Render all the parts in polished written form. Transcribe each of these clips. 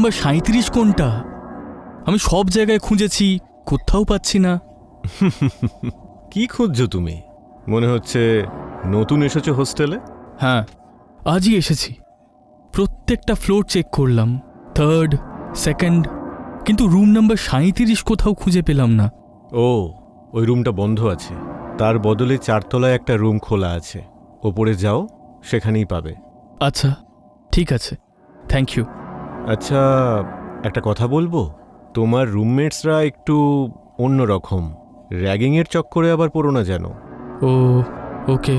Number 37 কোনটা? আমি সব জায়গায় খুঁজেছি, কোথাও পাচ্ছি না। কি খুঁজছো তুমি? মনে হচ্ছে নতুন এসেছো হোস্টেলে? হ্যাঁ, আজই এসেছি। প্রত্যেকটা ফ্লোর চেক করলাম, 3rd, 2nd, কিন্তু রুম নাম্বার 37 কোথাও খুঁজে পেলাম না। ও, ওই রুমটা বন্ধ আছে। তার বদলে 4 তলায় একটা রুম খোলা আছে, ওপরে যাও, সেখানেই পাবে। আচ্ছা, ঠিক আছে, থ্যাংক ইউ। আচ্ছা, একটা কথা বলবো? তোমার রুমমেটসরা একটু অন্যরকম, র্যাগিংয়ের চক্করে আবার পড়ো না যেন। ও, ওকে।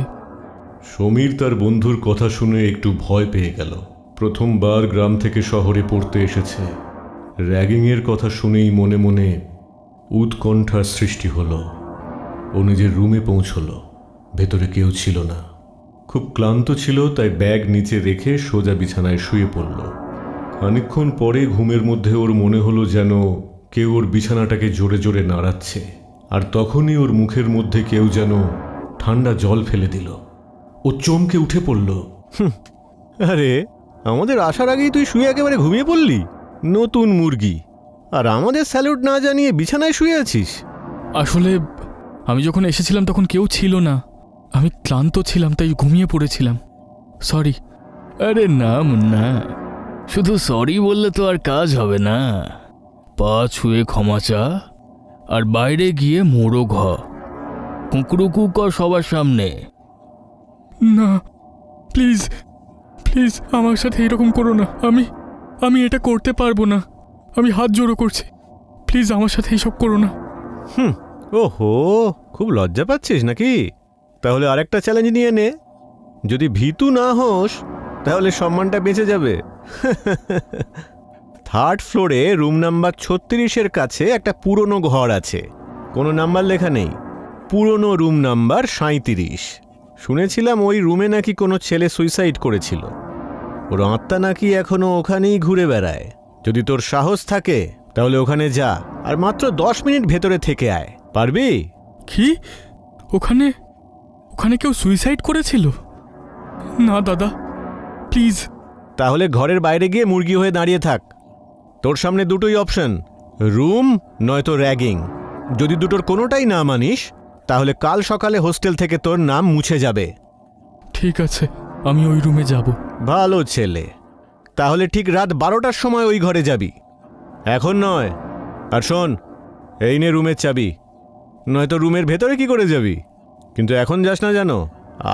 সমীর তার বন্ধুর কথা শুনে একটু ভয় পেয়ে গেল। প্রথমবার গ্রাম থেকে শহরে পড়তে এসেছে। র্যাগিংয়ের কথা শুনেই মনে মনে উৎকণ্ঠার সৃষ্টি হলো। ও নিজের রুমে পৌঁছল। ভেতরে কেউ ছিল না। খুব ক্লান্ত ছিল, তাই ব্যাগ নিচে রেখে সোজা বিছানায় শুয়ে পড়ল। খানিকক্ষণ পরে ঘুমের মধ্যে ওর মনে হলো যেন কেউ ওর বিছানাটাকে জোরে জোরে নাড়াচ্ছে, আর তখনই ওর মুখের মধ্যে কেউ যেন ঠান্ডা জল ফেলে দিল। ও চমকে উঠে পড়ল। আরে, আমাদের আসার আগেই তুই শুয়ে একেবারে ঘুমিয়ে পড়লি? নতুন মুরগি, আর আমাদের স্যালুট না জানিয়ে বিছানায় শুয়ে আছিস? আসলে আমি যখন এসেছিলাম তখন কেউ ছিল না, আমি ক্লান্ত ছিলাম তাই ঘুমিয়ে পড়েছিলাম, সরি। আরে না মুন্না, শুধু সরি বললে তো আর কাজ হবে না। পা ছুঁয়ে ক্ষমা চা, আর বাইরে গিয়ে মোড়ো ঘ কুকরুকু কর সবার সামনে। না, প্লিজ প্লিজ আমার সাথে এরকম করো না। আমি এটা করতে পারবো না। আমি হাত জোড়ো করছি, প্লিজ আমার সাথে এইসব করো না। ওহো, খুব লজ্জা পাচ্ছিস নাকি? তাহলে আরেকটা চ্যালেঞ্জ নিয়ে নে। যদি ভীতু না হোস তাহলে সম্মানটা বেঁচে যাবে। 3rd ফ্লোরে রুম নাম্বার 36-এর কাছে একটা পুরনো ঘর আছে, কোনো নাম্বার লেখা নেই। পুরনো রুম নাম্বার 37। শুনেছিলাম ওই রুমে নাকি কোনো ছেলে সুইসাইড করেছিল। ওর আত্মা নাকি এখনো ওখানেই ঘুরে বেড়ায়। যদি তোর সাহস থাকে তাহলে ওখানে যা, আর মাত্র 10 মিনিট ভেতরে থেকে আয়। পারবি? কি? ওখানে ওখানে কেউ সুইসাইড করেছিল? না দাদা, প্লিজ। তাহলে ঘরের বাইরে গিয়ে মুরগি হয়ে দাঁড়িয়ে থাক। তোর সামনে দুটোই অপশন, রুম নয়তো র্যাগিং। যদি দুটোর কোনোটাই না মানিস তাহলে কাল সকালে হোস্টেল থেকে তোর নাম মুছে যাবে। ঠিক আছে, আমি ওই রুমে যাব। ভালো ছেলে। তাহলে ঠিক রাত 12টার সময় ওই ঘরে যাবি, এখন নয়। আর শোন, এই নে রুমের চাবি, নয়তো রুমের ভেতরে কি করে যাবি? কিন্তু এখন যাস না জানো।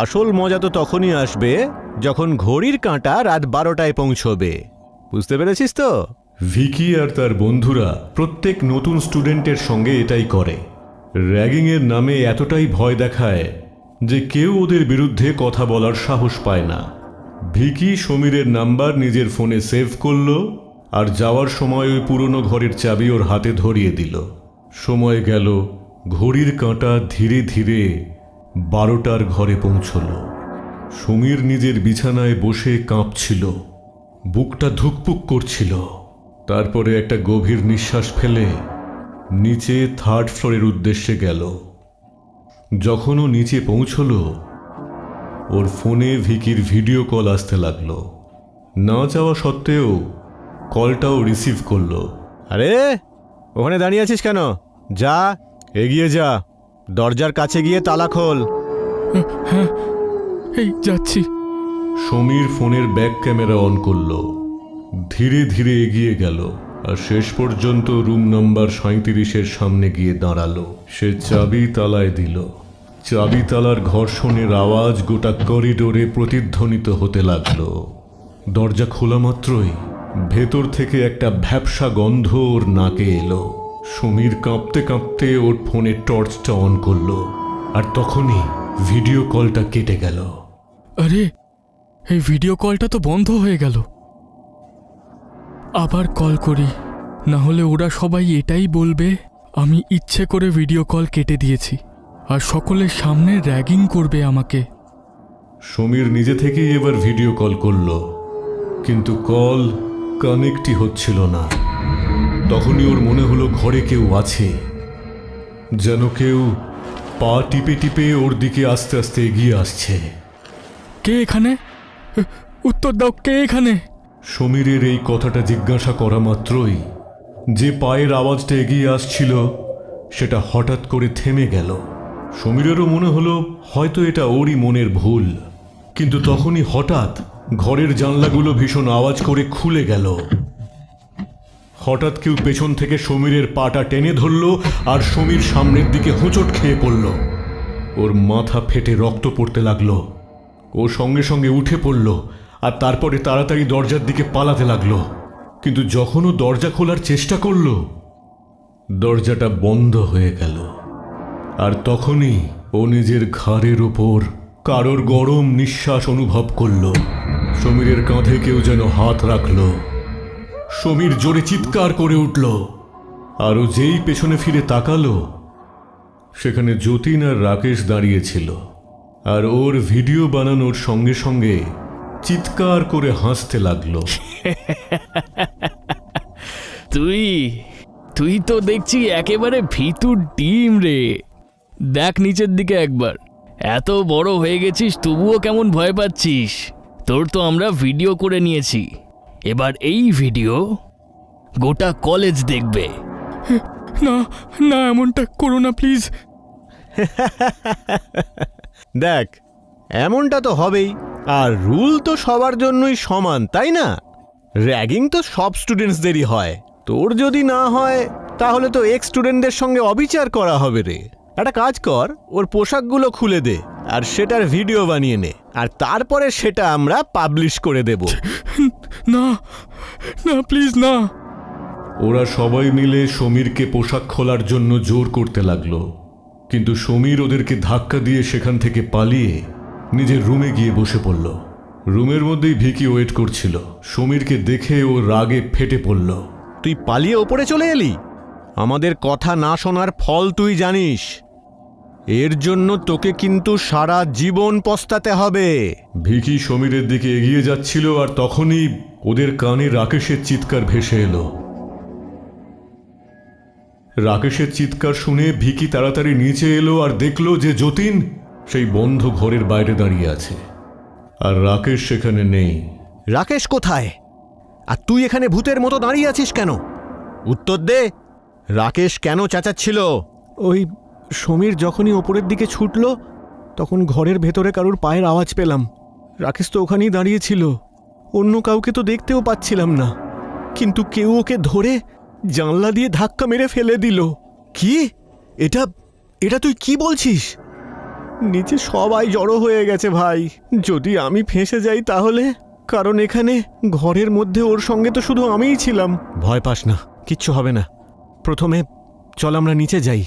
আসল মজা তো তখনই আসবে যখন ঘড়ির কাঁটা রাত 12টায় পৌঁছবে। বুঝতে পেরেছিস তো? ভিকি আর তার বন্ধুরা প্রত্যেক নতুন স্টুডেন্টের সঙ্গে এটাই করে। র্যাগিংয়ের নামে এতটাই ভয় দেখায় যে কেউ ওদের বিরুদ্ধে কথা বলার সাহস পায় না। ভিকি সমীরের নাম্বার নিজের ফোনে সেভ করল, আর যাওয়ার সময় ওই পুরনো ঘরের চাবি ওর হাতে ধরিয়ে দিল। সময় গেল, ঘড়ির কাঁটা ধীরে ধীরে 12টার ঘরে পৌঁছল। সমীর নিজের বিছানায় বসে কাঁপছিল, বুকটা ধুকপুক করছিল। তারপরে একটা গভীর নিঃশ্বাস ফেলে নিচে 3rd ফ্লোরের উদ্দেশ্যে গেল। যখন ও নিচে পৌঁছল, ওর ফোনে ভিকির ভিডিও কল আসতে লাগলো। না যাওয়া সত্ত্বেও কলটাও রিসিভ করলো। আরে, ওখানে দাঁড়িয়ে আছিস কেন? যা, এগিয়ে যা, দরজার কাছে গিয়ে তালা খোল। হ্যাঁ, এই যাচ্ছি। সমীর ফোনের ব্যাক ক্যামেরা অন করলো, ধীরে ধীরে এগিয়ে গেল, আর শেষ পর্যন্ত রুম নাম্বার 37-এর সামনে গিয়ে দাঁড়ালো। সে চাবি তালায় দিল। চাবি তালার ঘর্ষণের আওয়াজ গোটা করিডোরে প্রতিধ্বনিত হতে লাগলো। দরজা খোলা মাত্রই ভেতর থেকে একটা ভ্যাপসা গন্ধ ওর নাকে এলো। সমীর কাঁপতে কাঁপতে ওর ফোনের টর্চটা অন করলো, আর তখনই ভিডিও কলটা কেটে গেল। আরে, এই ভিডিও কলটা তো বন্ধ হয়ে গেল। আবার কল করি, না হলে ওরা সবাই এটাই বলবে আমি ইচ্ছে করে ভিডিও কল কেটে দিয়েছি, আর সকলের সামনে র্যাগিং করবে আমাকে। সমীর নিজে থেকেই এবার ভিডিও কল করলো, কিন্তু কল কানেক্টই হচ্ছিল না। তখনই ওর মনে হলো ঘরে কেউ আছে, যেন কেউ পা টিপে টিপে ওর দিকে আস্তে আস্তে এগিয়ে আসছে। কে এখানে? উত্তর দাও, কে এখানে? সমীরের এই কথাটা জিজ্ঞাসা করা মাত্রই যে পায়ের আওয়াজটা এগিয়ে আসছিল সেটা হঠাৎ করে থেমে গেল। সমীরেরও মনে হলো হয়তো এটা ওরই মনের ভুল, কিন্তু তখনই হঠাৎ ঘরের জানলাগুলো ভীষণ আওয়াজ করে খুলে গেল। হঠাৎ কেউ পেছন থেকে সমীরের পাটা টেনে ধরল আর সমীর সামনের দিকে হোঁচট খেয়ে পড়ল। ওর মাথা ফেটে রক্ত পড়তে লাগলো। ও সঙ্গে সঙ্গে উঠে পড়ল আর তারপরে তাড়াতাড়ি দরজার দিকে পালাতে লাগলো। কিন্তু যখন ও দরজা খোলার চেষ্টা করল, দরজাটা বন্ধ হয়ে গেল। আর তখনই ও নিজের ঘাড়ের ওপর কারোর গরম নিঃশ্বাস অনুভব করল। সমীরের কাঁধে কেউ যেন হাত রাখল। সমীর জোরে চিৎকার করে উঠল, আর ও যেই পেছনে ফিরে তাকালো, সেখানে যতীন আর রাকেশ দাঁড়িয়েছিল। আর ওর ভিডিও বানানোর সঙ্গে সঙ্গে চিৎকার করে হাসতে লাগলো। তুই তো দেখছি একেবারে ভিতুর ডিম রে। দেখ নিচের দিকে একবার, এত বড় হয়ে গেছিস তবুও কেমন ভয় পাচ্ছিস। তোর তো আমরা ভিডিও করে নিয়েছি, এবার এই ভিডিও গোটা কলেজ দেখবে। না না, এমনটা করো না প্লিজ। দেখ, এমনটা তো হবেই। আর রুল তো সবার জন্যই সমান, তাই না? র্যাগিং তো সব স্টুডেন্টসদেরই হয়। তোর যদি না হয় তাহলে তো এক্স স্টুডেন্টদের সঙ্গে অবিচার করা হবে রে। একটা কাজ কর, ওর পোশাকগুলো খুলে দে আর সেটার ভিডিও বানিয়ে নে, আর তারপরে সেটা আমরা পাবলিশ করে দেব। না না প্লিজ না। ওরা সবাই মিলে সমীরকে পোশাক খোলার জন্য জোর করতে লাগলো, কিন্তু সমীর ওদেরকে ধাক্কা দিয়ে সেখান থেকে পালিয়ে নিজের রুমে গিয়ে বসে পড়ল। রুমের মধ্যেই ভিকি ওয়েট করছিল। সমীরকে দেখে ও রাগে ফেটে পড়ল। তুই পালিয়ে ওপরে চলে এলি? আমাদের কথা না শোনার ফল তুই জানিস। এর জন্য তোকে কিন্তু সারা জীবন পস্তাতে হবে। ভিকি সমীরের দিকে এগিয়ে যাচ্ছিল, আর তখনই ওদের কানে রাকেশের চিৎকার ভেসে এলো। রাকেশের চিৎকার শুনে ভিকি তাড়াতাড়ি নিচে এলো আর দেখলো যে যতীন সেই বন্ধ ঘরের বাইরে দাঁড়িয়ে আছে, আর রাকেশ সেখানে নেই। রাকেশ কোথায়? আর তুই এখানে ভূতের মতো দাঁড়িয়ে আছিস কেন? উত্তর দে। রাকেশ কেন চেঁচাচ্ছিল? ওই সমীর যখনই ওপরের দিকে ছুটল, তখন ঘরের ভেতরে কারোর পায়ের আওয়াজ পেলাম। রাকেশ তো ওখানেই দাঁড়িয়ে ছিল, অন্য কাউকে তো দেখতেও পাচ্ছিলাম না। কিন্তু কেউ ওকে ধরে জানলা দিয়ে ধাক্কা মেরে ফেলে দিল। কি? এটা তুই কি বলছিস? নিচে সবাই জড়ো হয়ে গেছে ভাই। যদি আমি ফেঁসে যাই তাহলে, কারণ এখানে ঘরের মধ্যে ওর সঙ্গে তো শুধু আমিই ছিলাম। ভয় পাস না, কিচ্ছু হবে না। প্রথমে চল আমরা নিচে যাই।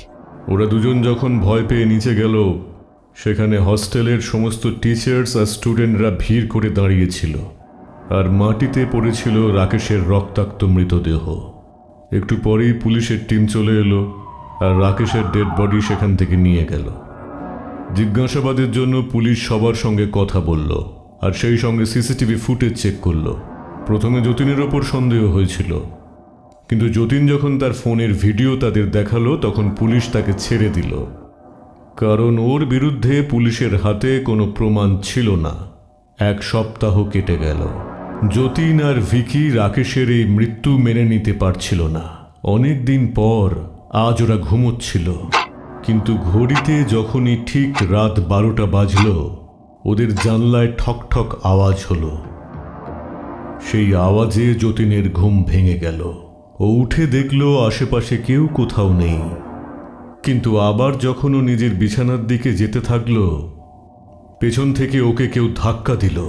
ওরা দুজন যখন ভয় পেয়ে নিচে গেল, সেখানে হস্টেলের সমস্ত টিচার্স আর স্টুডেন্টরা ভিড় করে দাঁড়িয়েছিল, আর মাটিতে পড়েছিল রাকেশের রক্তাক্ত মৃতদেহ। একটু পরেই পুলিশের টিম চলে এলো, আর রাকেশের ডেড বডি সেখান থেকে নিয়ে গেল। জিজ্ঞাসাবাদের জন্য পুলিশ সবার সঙ্গে কথা বলল, আর সেই সঙ্গে সিসিটিভি ফুটেজ চেক করলো। প্রথমে যতীনের ওপর সন্দেহ হয়েছিল, কিন্তু যতীন যখন তার ফোনের ভিডিও তাদের দেখালো, তখন পুলিশ তাকে ছেড়ে দিল, কারণ ওর বিরুদ্ধে পুলিশের হাতে কোনো প্রমাণ ছিল না। 1 সপ্তাহ কেটে গেল। যতীন আর ভিকি রাকেশের এই মৃত্যু মেনে নিতে পারছিল না। অনেক দিন পর আজ ওরা ঘুমোচ্ছিল, কিন্তু ঘড়িতে যখনই ঠিক রাত 12টা বাজল, ওদের জানলায় ঠক ঠক আওয়াজ হলো। সেই আওয়াজে যতীনের ঘুম ভেঙে গেল। ও উঠে দেখল আশেপাশে কেউ কোথাও নেই, কিন্তু আবার যখন ও নিজের বিছানার দিকে যেতে থাকলো, পেছন থেকে ওকে কেউ ধাক্কা দিল,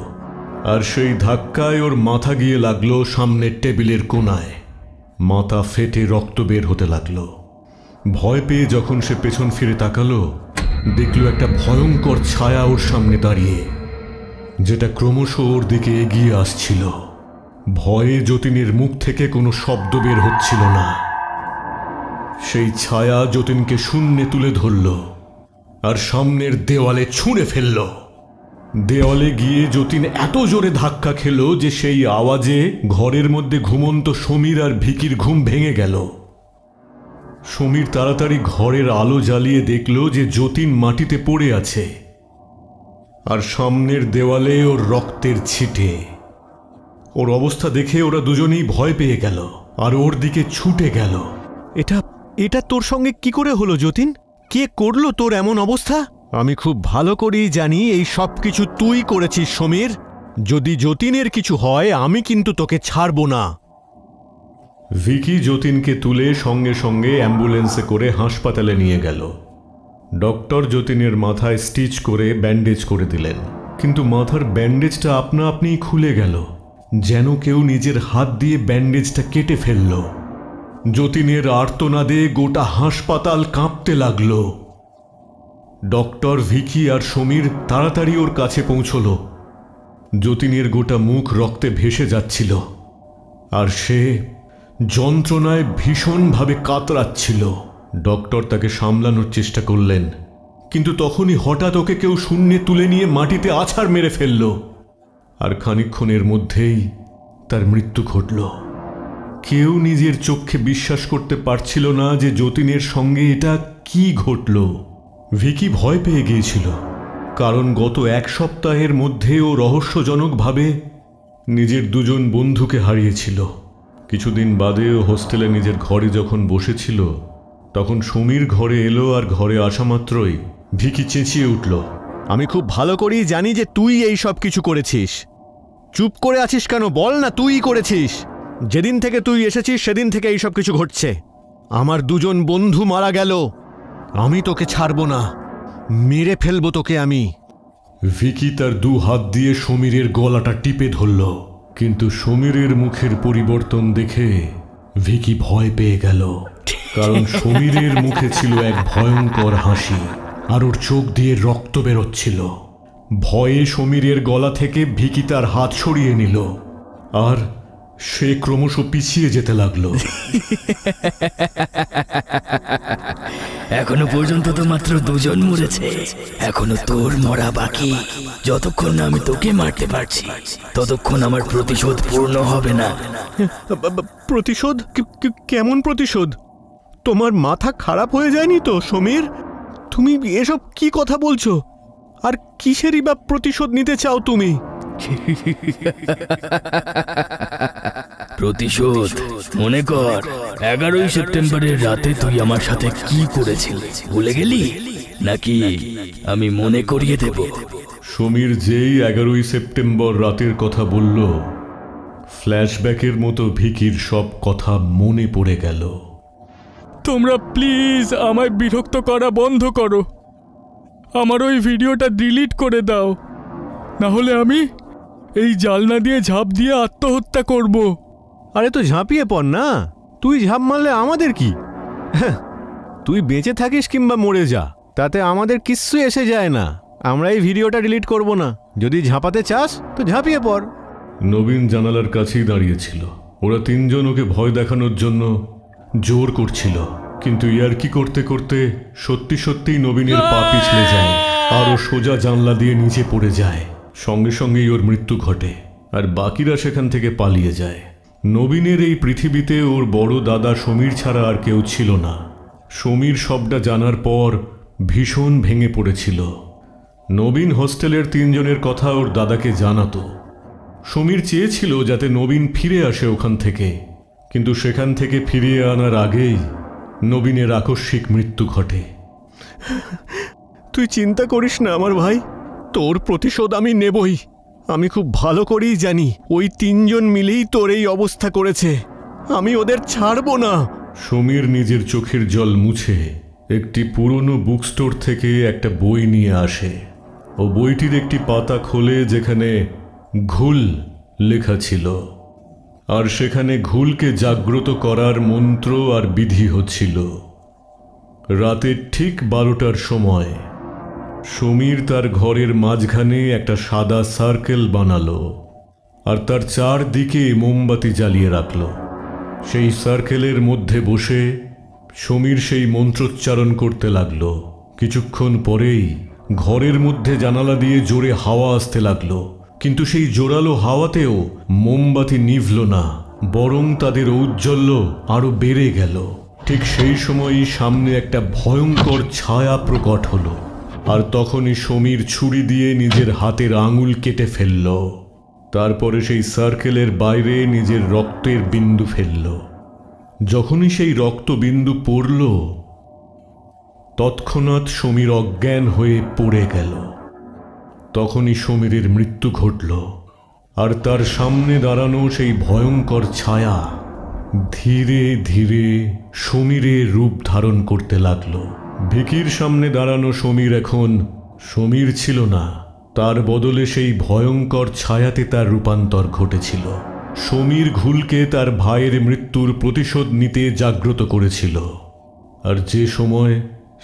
আর সেই ধাক্কায় ওর মাথা গিয়ে লাগলো সামনের টেবিলের কোণায়। মাথা ফেটে রক্ত বের হতে লাগলো। ভয় পেয়ে যখন সে পেছন ফিরে তাকালো, দেখল একটা ভয়ঙ্কর ছায়া ওর সামনে দাঁড়িয়ে, যেটা ক্রমশ ওর দিকে এগিয়ে আসছিল। ভয়ে যতীনের মুখ থেকে কোনো শব্দ বের হচ্ছিল না। সেই ছায়া যতীনকে শূন্যে তুলে ধরল আর সামনের দেওয়ালে ছুঁড়ে ফেলল। দেওয়ালে গিয়ে যতীন এত জোরে ধাক্কা খেল যে সেই আওয়াজে ঘরের মধ্যে ঘুমন্ত সমীর আর ভিকির ঘুম ভেঙে গেল। সমীর তাড়াতাড়ি ঘরের আলো জ্বালিয়ে দেখল যে যতীন মাটিতে পড়ে আছে, আর সামনের দেওয়ালে ওর রক্তের ছিটে। ওর অবস্থা দেখে ওরা দুজনেই ভয় পেয়ে গেল আর ওর দিকে ছুটে গেল। এটা এটা তোর সঙ্গে কি করে হলো যতীন? কে করলো তোর এমন অবস্থা? আমি খুব ভালো করেই জানি এই সব কিছু তুই করেছিস সমীর। যদি যতীনের কিছু হয় আমি কিন্তু তোকে ছাড়বো না। ভিকি যতীনকে তুলে সঙ্গে সঙ্গে অ্যাম্বুলেন্সে করে হাসপাতালে নিয়ে গেল। ডক্টর যতীনের মাথায় স্টিচ করে ব্যান্ডেজ করে দিলেন, কিন্তু মাথার ব্যান্ডেজটা আপনা আপনিই খুলে গেল, যেন কেউ নিজের হাত দিয়ে ব্যান্ডেজটা কেটে ফেলল। যতীনের আর্তনাদে গোটা হাসপাতাল কাঁপতে লাগল। ডক্টর, ভিকি আর সমীর তাড়াতাড়ি ওর কাছে পৌঁছল। যতীনের গোটা মুখ রক্তে ভেসে যাচ্ছিল আর সে যন্ত্রণায় ভীষণভাবে কাতরাচ্ছিল। ডক্টর তাকে সামলানোর চেষ্টা করলেন, কিন্তু তখনই হঠাৎ ওকে কেউ শূন্যে তুলে নিয়ে মাটিতে আছাড় মেরে ফেলল, আর খানিকক্ষণের মধ্যেই তার মৃত্যু ঘটল। কেউ নিজের চোখে বিশ্বাস করতে পারছিল না যে যতীনের সঙ্গে এটা কি ঘটল। ভিকি ভয় পেয়ে গিয়েছিল, কারণ গত এক সপ্তাহের মধ্যে ও রহস্যজনকভাবে নিজের দুজন বন্ধুকে হারিয়েছিল। কিছুদিন বাদে ও হোস্টেলে নিজের ঘরে যখন বসেছিল, তখন সমীর ঘরে এলো আর ঘরে আসা মাত্রই ভিকি চেঁচিয়ে উঠল, আমি খুব ভালো করেই জানি যে তুই এই সব কিছু করেছিস। চুপ করে আছিস কেন? বল না তুই করেছিস। যেদিন থেকে তুই এসেছিস সেদিন থেকে এই সব কিছু ঘটছে। আমার দুজন বন্ধু মারা গেল, আমি তোকে ছাড়বো না, মেরে ফেলবো তোকে আমি। ভিকি তার দু হাত দিয়ে সমীরের গলাটা টিপে ধরল, কিন্তু সমীরের মুখের পরিবর্তন দেখে ভিকি ভয় পেয়ে গেল, কারণ সমীরের মুখে ছিল এক ভয়ঙ্কর হাসি আর ওর চোখ দিয়ে রক্ত বেরোচ্ছিল। ভয়ে সমীরের গলা থেকে ভিকি তার হাত সরিয়ে নিল আর সে ক্রমশ পিছিয়ে যেতে লাগলো। এখনো পর্যন্ত তো মাত্র দুজন মরেছে, এখনো তোর মরা বাকি। যতক্ষণ না আমি তোকে মারতে পারছি ততক্ষণ আমার প্রতিশোধ পূর্ণ হবে না। প্রতিশোধ? কেমন প্রতিশোধ? তোমার মাথা খারাপ হয়ে যায়নি তো সমীর? তুমি এসব কি কথা বলছো? আর কিসেরই বা প্রতিশোধ নিতে চাও তুমি? প্রতিশোধ মনে কর 11ই সেপ্টেম্বরের রাতে তুই আমার সাথে কি করেছিলি, ভুলে গেলি নাকি আমি মনে করিয়ে দেব? সমীর যেই 11ই সেপ্টেম্বর রাতের কথা বলল, ফ্ল্যাশব্যাকের মতো ভিকির সব কথা মনে পড়ে গেল। তোমরা প্লিজ আমায় বিরক্ত করা বন্ধ করো। আমার ওই ভিডিওটা ডিলিট করে দাও, না হলে আমি এই জালনা দিয়ে ঝাঁপ দিয়ে আত্মহত্যা করব। আরে তো ঝাঁপিয়ে পড় না, তুই ঝাঁপ মারলে আমাদের কি? হ্যাঁ, তুই বেঁচে থাকিস কিংবা মরে যা, তাতে আমাদের কিচ্ছু এসে যায় না। আমরা এই ভিডিওটা ডিলিট করব না। যদি ঝাঁপাতে চাস তো ঝাঁপিয়ে পড়। নবীন জানালার কাছেই দাঁড়িয়েছিল। ওরা তিনজন ওকে ভয় দেখানোর জন্য জোর করছিল, কিন্তু ইয়ার্কি করতে করতে সত্যি সত্যিই নবীনের পা পিছলে যায় আর ও সোজা জানলা দিয়ে নিচে পড়ে যায়। সঙ্গে সঙ্গেই ওর মৃত্যু ঘটে আর বাকিরা সেখান থেকে পালিয়ে যায়। নবীনের এই পৃথিবীতে ওর বড় দাদা সমীর ছাড়া আর কেউ ছিল না। সমীর সবটা জানার পর ভীষণ ভেঙে পড়েছিল। নবীন হোস্টেলের তিনজনের কথা ওর দাদাকে জানাতো। সমীর চেয়েছিল যাতে নবীন ফিরে আসে ওখান থেকে, কিন্তু সেখান থেকে ফিরিয়ে আনার আগেই নবীনের আকস্মিক মৃত্যু ঘটে। তুই চিন্তা করিস না আমার ভাই, তোর প্রতিশোধ আমি নেবই। আমি খুব ভালো করেই জানি ওই তিনজন মিলেই তোর এই অবস্থা করেছে। আমি ওদের ছাড়বো না। সমীর নিজের চোখের জল মুছে একটি পুরনো বুক স্টোর থেকে একটা বই নিয়ে আসে। ও বইটির একটি পাতা খোলে যেখানে ঘুল লেখা ছিল, আর সেখানে ঘুলকে জাগ্রত করার মন্ত্র আর বিধি হচ্ছিল। রাতের ঠিক 12টার সময় সমীর তার ঘরের মাঝখানে একটা সাদা সার্কেল বানালো আর তার চারদিকে মোমবাতি জ্বালিয়ে রাখল। সেই সার্কেলের মধ্যে বসে সমীর সেই মন্ত্রোচ্চারণ করতে লাগল। কিছুক্ষণ পরেই ঘরের মধ্যে জানালা দিয়ে জোরে হাওয়া আসতে লাগলো, কিন্তু সেই জোরালো হাওয়াতেও মোমবাতি নিভল না, বরং তাদের ঔজ্জ্বল্য আরো বেড়ে গেল। ঠিক সেই সময়ই সামনে একটা ভয়ঙ্কর ছায়া প্রকট হলো, আর তখনই সমীর ছুরি দিয়ে নিজের হাতের আঙুল কেটে ফেলল। তারপরে সেই সার্কেলের বাইরে নিজের রক্তের বিন্দু ফেলল। যখনই সেই রক্তবিন্দু পড়ল, তৎক্ষণাৎ সমীর অজ্ঞান হয়ে পড়ে গেল। তখনই সমীরের মৃত্যু ঘটল, আর তার সামনে দাঁড়ানো সেই ভয়ঙ্কর ছায়া ধীরে ধীরে সমীরের রূপ ধারণ করতে লাগল। ভিকির সামনে দাঁড়ানো সমীর এখন সমীর ছিল না, তার বদলে সেই ভয়ঙ্কর ছায়াতে তার রূপান্তর ঘটেছিল। সমীর ঘুলকে তার ভাইয়ের মৃত্যুর প্রতিশোধ নিতে জাগ্রত করেছিল, আর যে সময়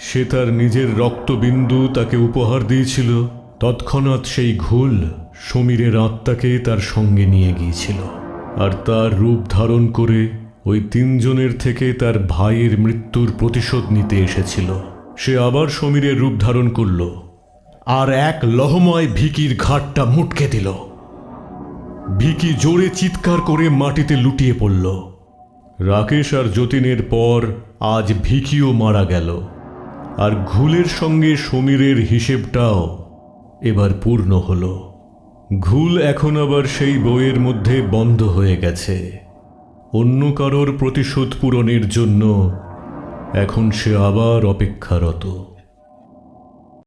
সে তার নিজের রক্তবিন্দু তাকে উপহার দিয়েছিল, তৎক্ষণাৎ সেই ঘুল সমীরের আত্মাকে তার সঙ্গে নিয়ে গিয়েছিল, আর তার রূপ ধারণ করে ওই তিনজনের থেকে তার ভাইয়ের মৃত্যুর প্রতিশোধ নিতে এসেছিল। সে আবার সমীরের রূপ ধারণ করল, আর এক লহময় ভিকির ঘাটটা মুটকে দিল। ভিকি জোরে চিৎকার করে মাটিতে লুটিয়ে পড়ল। রাকেশ আর যতীনের পর আজ ভিকিও মারা গেল, আর ঘুলের সঙ্গে সমীরের হিসেবটাও এবার পূর্ণ হল। ঘুল এখন আবার সেই বইয়ের মধ্যে বন্ধ হয়ে গেছে। অন্য কারোর প্রতিশোধ পূরণের জন্য এখন সে আবার অপেক্ষারত।